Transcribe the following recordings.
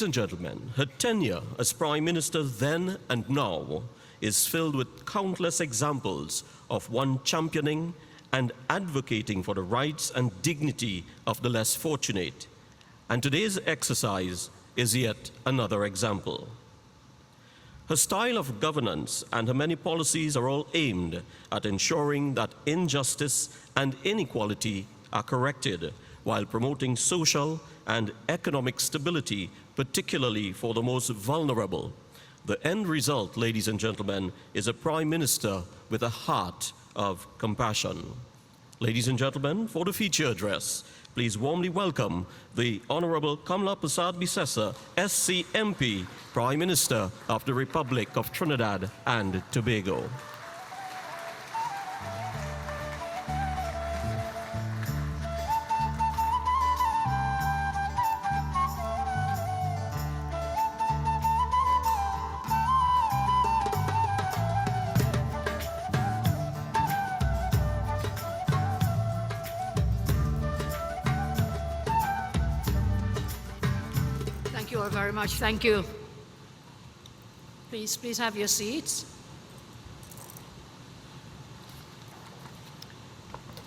Ladies and gentlemen, her tenure as Prime Minister then and now is filled with countless examples of one championing and advocating for the rights and dignity of the less fortunate. And today's exercise is yet another example. Her style of governance and her many policies are all aimed at ensuring that injustice and inequality are corrected while promoting social and economic stability, particularly for the most vulnerable. The end result, ladies and gentlemen, is a Prime Minister with a heart of compassion. Ladies and gentlemen, for the feature address, please warmly welcome the Honourable Kamla Persad-Bissessar, SC MP, Prime Minister of the Republic of Trinidad and Tobago. Thank you all very much. Thank you. Please have your seats.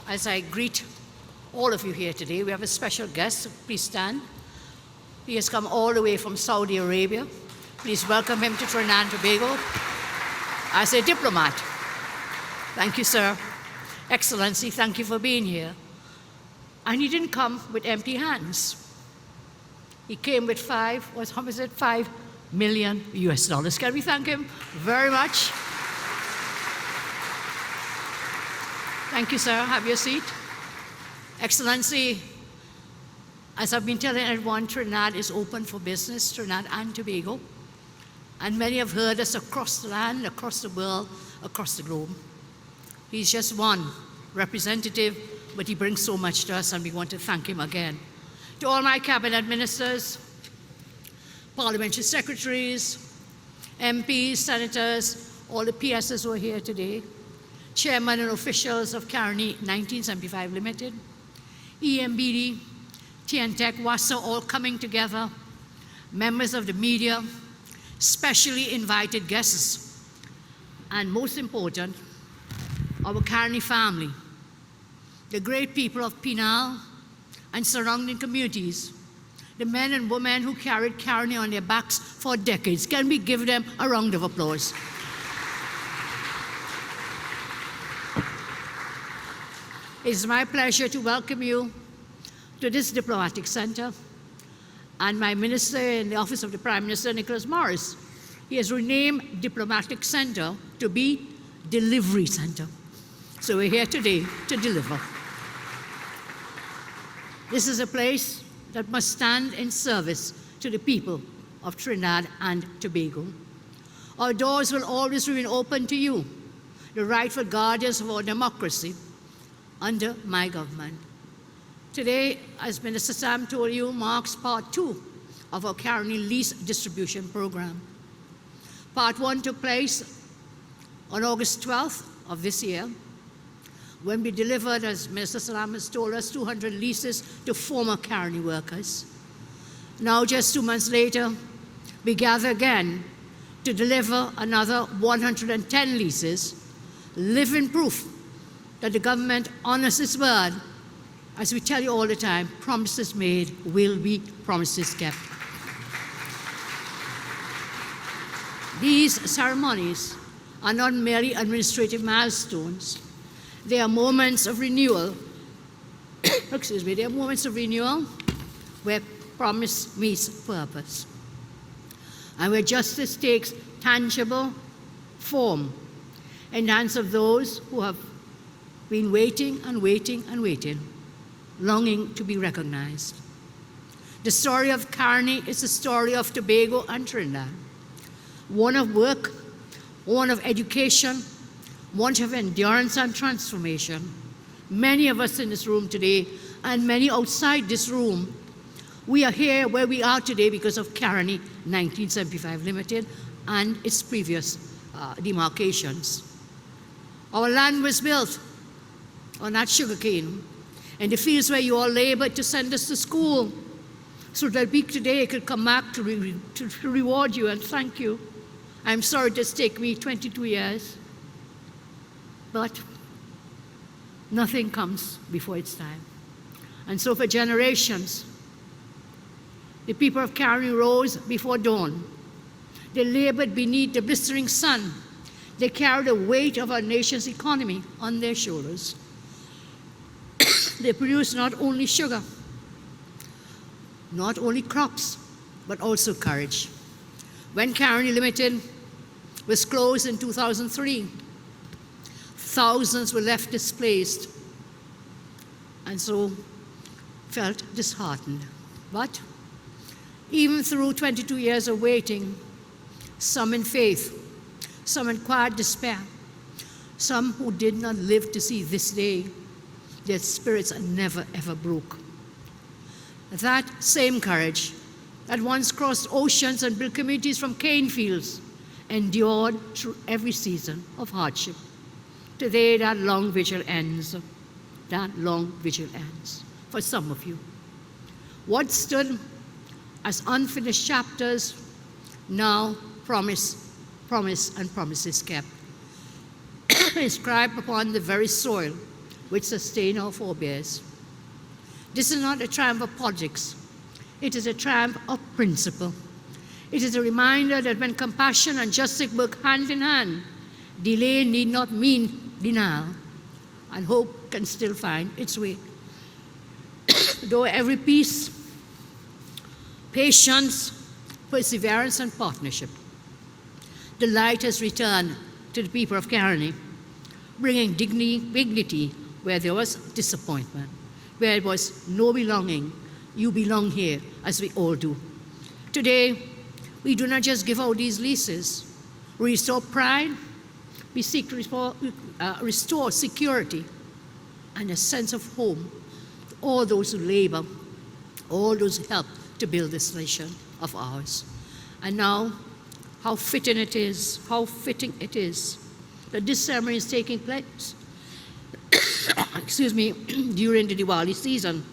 As I greet all of you here today, we have a special guest. Please stand. He has come all the way from Saudi Arabia. Please welcome him to Trinidad and Tobago as a diplomat. Thank you, sir. Excellency, thank you for being here. And he didn't come with empty hands. He came with $5 million US. Can we thank him very much? Thank you, sir. Have your seat. Excellency, as I've been telling everyone, Trinidad is open for business, Trinidad and Tobago. And many have heard us across the land, across the world, across the globe. He's just one representative, but he brings so much to us, and we want to thank him again. To all my cabinet ministers, parliamentary secretaries, MPs, senators, all the PSs who are here today, chairmen and officials of Caroni 1975 Limited, EMBD, TNTech, WASA, all coming together, members of the media, specially invited guests, and most important, our Caroni family, the great people of Pinal and surrounding communities, the men and women who carried Caroni on their backs for decades. Can we give them a round of applause? It's my pleasure to welcome you to this diplomatic center. And my minister in the office of the Prime Minister, Nicholas Morris, he has renamed Diplomatic Center to be Delivery Center. So we're here today to deliver. This is a place that must stand in service to the people of Trinidad and Tobago. Our doors will always remain open to you, the rightful guardians of our democracy, under my government. Today, as Minister Sam told you, marks part 2 of our Caroni Lease Distribution Program. Part 1 took place on August 12th of this year, when we delivered, as Minister Salam has told us, 200 leases to former Caroni workers. Now, just 2 months later, we gather again to deliver another 110 leases, living proof that the government honors its word. As we tell you all the time, promises made will be promises kept. These ceremonies are not merely administrative milestones. They are moments of renewal. Excuse me, they are moments of renewal where promise meets purpose, and where justice takes tangible form in the hands of those who have been waiting and waiting and waiting, longing to be recognized. The story of Caroni is the story of Tobago and Trinidad, one of work, one of education, one of endurance and transformation. Many of us in this room today, and many outside this room, we are here where we are today because of Caroni 1975 Limited and its previous demarcations. Our land was built on that sugarcane, in the fields where you all labored to send us to school, so that we today could come back to reward you and thank you. I'm sorry it's taken me 22 years, but nothing comes before its time. And so for generations, the people of Caroni rose before dawn. They labored beneath the blistering sun. They carried the weight of our nation's economy on their shoulders. They produced not only sugar, not only crops, but also courage. When Caroni Limited was closed in 2003, thousands were left displaced and so felt disheartened. But even through 22 years of waiting, some in faith, some in quiet despair, some who did not live to see this day, their spirits are never ever broke. That same courage that once crossed oceans and built communities from cane fields endured through every season of hardship. Today, that long vigil ends. That long vigil ends for some of you. What stood as unfinished chapters now promise and promises kept, inscribed upon the very soil which sustained our forebears. This is not a triumph of politics. It is a triumph of principle. It is a reminder that when compassion and justice work hand in hand, delay need not mean denial, and hope can still find its way. Though every peace, patience, perseverance, and partnership, the light has returned to the people of Caroni, bringing dignity where there was disappointment, where there was no belonging. You belong here, as we all do. Today, we do not just give out these leases. We restore pride, we seek to restore security and a sense of home to all those who labor, all those who help to build this nation of ours. And now, how fitting it is that this ceremony is taking place during the Diwali season,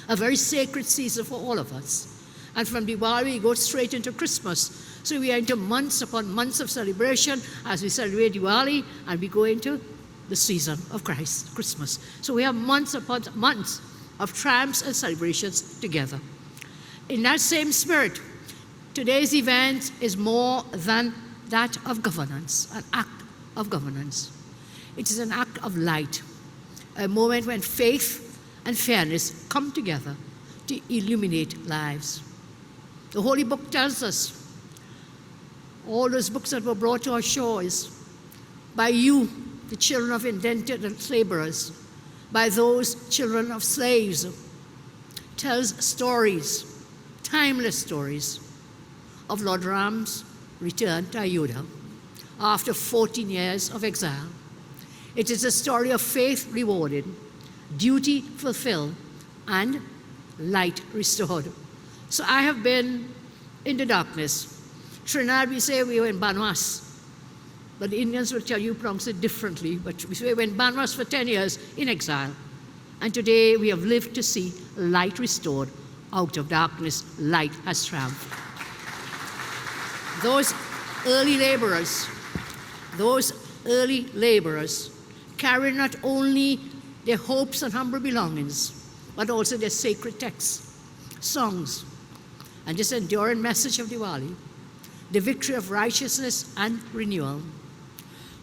a very sacred season for all of us. And from Diwali, we go straight into Christmas. So we are into months upon months of celebration as we celebrate Diwali, and we go into the season of Christ, Christmas. So we have months upon months of triumphs and celebrations together. In that same spirit, today's event is more than that of governance, an act of governance. It is an act of light, a moment when faith and fairness come together to illuminate lives. The Holy Book tells us, all those books that were brought to our shores, by you, the children of indented laborers, by those children of slaves, tells stories, timeless stories, of Lord Ram's return to Ayodhya after 14 years of exile. It is a story of faith rewarded, duty fulfilled, and light restored. So I have been in the darkness. Trinidad, we say we were in Banwas, but the Indians will tell you, pronounce it differently, but we say we were in Banwas for 10 years in exile. And today we have lived to see light restored. Out of darkness, light has triumphed. Those early laborers carry not only their hopes and humble belongings, but also their sacred texts, songs, and this enduring message of Diwali, the victory of righteousness and renewal.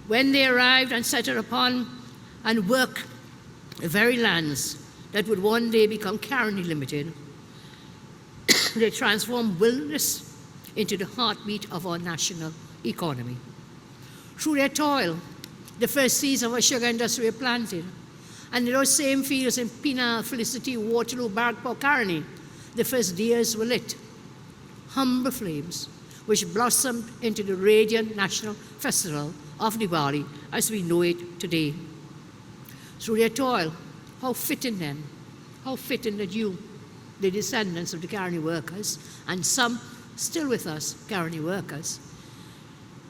When they arrived and settled upon and worked the very lands that would one day become Caroni Limited, they transformed wilderness into the heartbeat of our national economy. Through their toil, the first seeds of our sugar industry were planted, and in those same fields in Pina, Felicity, Waterloo, Barrackpore, Caroni, the first deers were lit, humble flames, which blossomed into the radiant national festival of Diwali as we know it today. Through their toil, how fitting then, how fitting that you, the descendants of the Caroni workers, and some still with us, Caroni workers,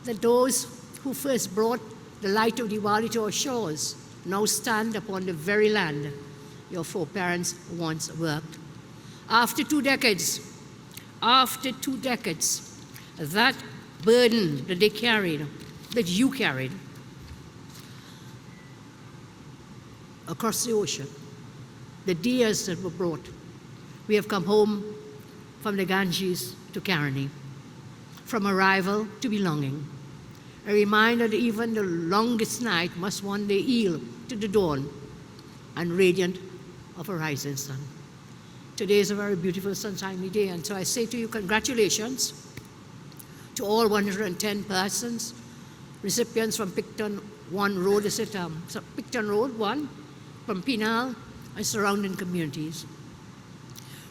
that those who first brought the light of Diwali to our shores now stand upon the very land your foreparents once worked. After 2 decades, that burden that they carried, that you carried, across the ocean, the deers that were brought, we have come home from the Ganges to Caroni, from arrival to belonging. A reminder that even the longest night must one day yield to the dawn and radiant of a rising sun. Today is a very beautiful sunshiny day, and so I say to you, congratulations to all 110 persons, recipients from Picton 1 Road, Picton Road 1, from Penal and surrounding communities.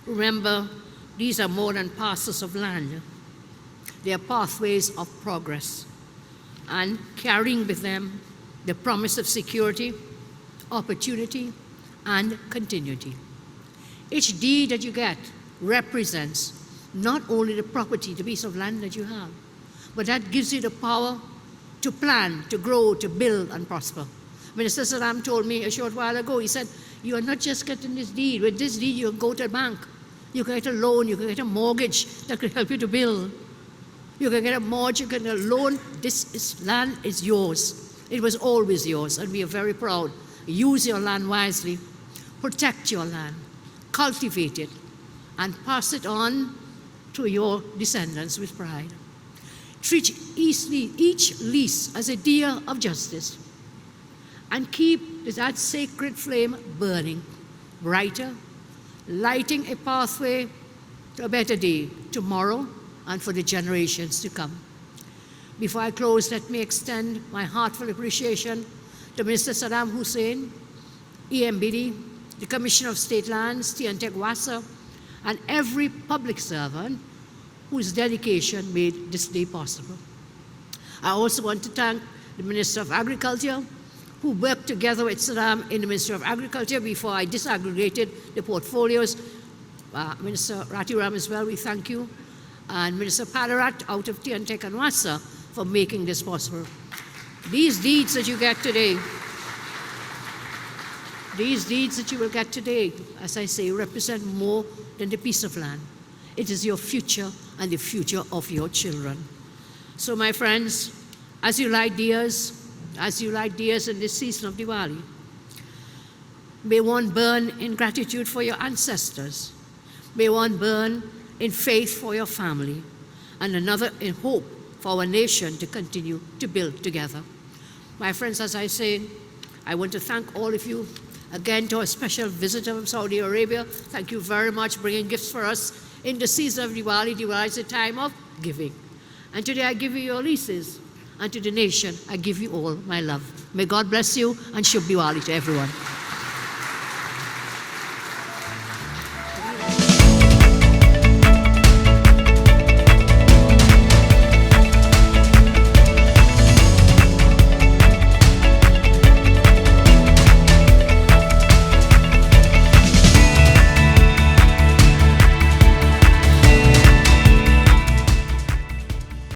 Remember, these are more than parcels of land. They are pathways of progress, and carrying with them the promise of security, opportunity, and continuity. Each deed that you get represents not only the property, the piece of land that you have, but that gives you the power to plan, to grow, to build, and prosper. Minister Saddam told me a short while ago, he said, you are not just getting this deed. With this deed, you can go to the bank. You can get a loan, you can get a mortgage that can help you to build. You can get a mortgage, you can get a loan. Land is yours. It was always yours, and we are very proud. Use your land wisely. Protect your land. Cultivate it, and pass it on to your descendants with pride. Treat each lease as a deer of justice, and keep that sacred flame burning, brighter, lighting a pathway to a better day tomorrow and for the generations to come. Before I close, let me extend my heartfelt appreciation to Minister Saddam Hussein, EMBD, the Commissioner of State Lands, Trinidad and Tobago, and every public servant whose dedication made this day possible. I also want to thank the Minister of Agriculture, who worked together with Saddam in the Ministry of Agriculture before I disaggregated the portfolios. Minister Ratiram as well, we thank you. And Minister Padarat out of Trinidad and Tobago for making this possible. These deeds that you get today, as I say, represent more than the piece of land. It is your future and the future of your children. So my friends, as you light deers in this season of Diwali, may one burn in gratitude for your ancestors. May one burn in faith for your family, and another in hope for our nation to continue to build together. My friends, as I say, I want to thank all of you. Again, to a special visitor from Saudi Arabia, thank you very much for bringing gifts for us in the season of Diwali. Diwali is a time of giving. And today I give you your leases, and to the nation I give you all my love. May God bless you, and Shubh Diwali to everyone.